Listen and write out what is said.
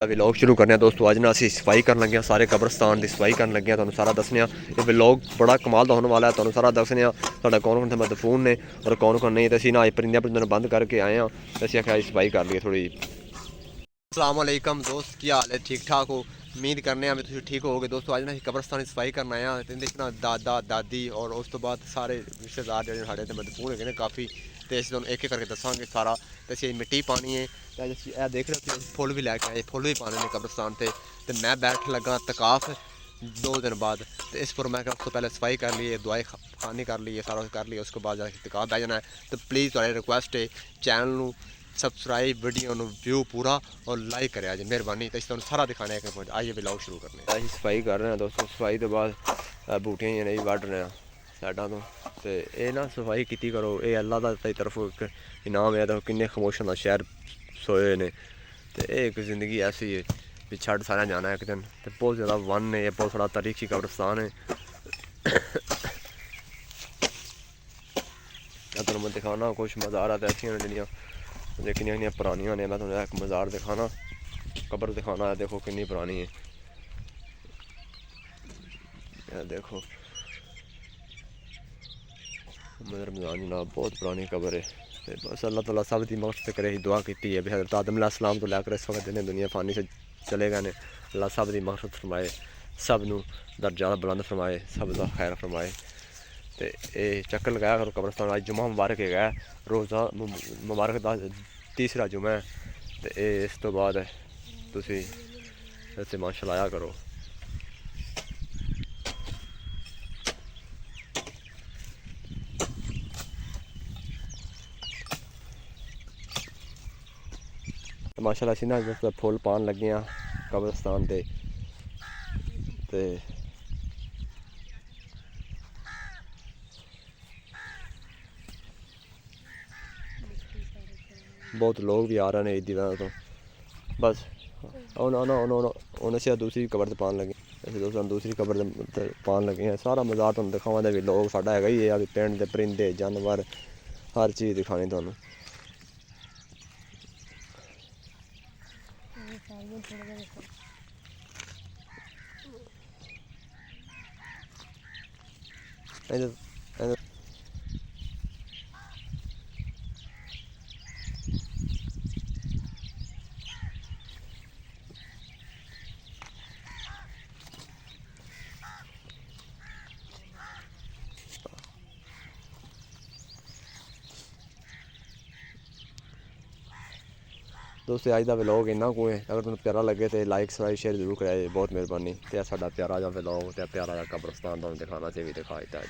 Vlog शुरू करने दोस्तों। अज ना असी सफाई कर लगे सारे कब्रस्तान की सफाई कर लगे तुहानू सारा दसने। ये व्लॉग बड़ा कमाल का होने वाला है, तुहानू सारा दसने साडा कौन कौन महत्वपूर्ण ने और कौन कौन नहीं। तो असी ना परिंदे परिंदे बंद करके आए हैं, तो असी आख्या सफाई कर लिए थोड़ी। अस्सलाम वालेकुम दोस्त, की हाल है? ठीक ठाक हो? उम्मीद करने भी तुम ठीक हो गए दोस्तों। अज ना कब्रस्तान की सफाई करना आया, ना दादा दादी और उस तो बाद सारे रिश्तेदार जो साढ़े महत्वपूर्ण है काफ़ी, तो असं तुम एक एक करके दसांगे सारा। तो असं मिट्टी पानी है, तो देख रहे हो फुल भी लैके आए, फुल भी पाने ने कब्रस्तान से। तो मैं बैठ लगा तकाफ 2 दिन बाद, तो इस पर मैं उस तो पहले सफाई कर ली, दुआई खानी कर ली, सारा कर लिया, उसके बाद जाके तकाफ बह जाना है। तो प्लीज़ तुम्हारी रिक्वेस्ट है चैनल सबसक्राइब वीडियो व्यू पूरा और लाइक करे आज मेहरबानी। तो तुम सारा दिखाने है। आइए व्लॉग शुरू करने। अभी सफाई कर रहे हैं दोस्तों, सफाई तो बाद बूटियां ही नहीं वढ़ रहे हैं साइडा तो ये ना सफाई की करो, ये अल्लाह की तरफ एक इनाम है। तो किन्ने खामोशों का शहर सोए ने, तो ये एक जिंदगी ऐसी है भी छड़ सारा जाना है एक दिन। तो बहुत ज़्यादा वन है, बहुत बड़ा तारीखी कब्रस्तान है। तुम मैं दिखाना कुछ मज़ारात ऐसियां जड़ियाँ किनिया पुरानियां ने। मैं तुम्हें एक मज़ार दिखाना, कब्र दिखाना है, देखो कितनी पुरानी है। यह देखो रमज़ान जनाब, बहुत पुरानी कब्र है। बस अल्लाह ताला सब की मगफ़िरत करे, दुआ की है भी हज़रत आदम अलैहिस्सलाम तो लैकर इस वक्त जिन्हें दुनिया फानी से चले गए ने, अल्लाह सब की मगफ़िरत फरमाए, सब नू दर्जा बुलंद फरमाए, सब का खैर फरमाए। तो ये चक्कर लगाया करो कब्रस्तान। अज जुम्मा मुबारक है, रोज़ा मुबारक का तीसरा जुम्मा है। तो इस तो बाद तुसी इत्थे माशाअल्लाह आया करो। माशाअल्लाह असीं ना फुल पान लगे हैं कब्रस्तान ते बहुत लोग भी आ रहे हैं ईद की वजह तो। बस असी दूसरी कबर से पान लगे, असीं दोस्तों दूसरी कबर से पान लगे हैं। सारा मज़ार तुहानू दिखावा भी लोग साडा है ही है, पिंड दे परिंदे जानवर हर चीज़ दिखानी तुहानू। दोस्तों अज का व्लॉग इन्ना को है, अगर तुम्हें प्यारा लगे तो लाइक सब्सक्राइब शेयर जरूर कराए, बहुत मेहरबानी। तो साडा प्यारा जा व्लॉग, तो प्यारा जा कब्रस्तान तुहानू दिखाना चाहिए, दिखा दिता।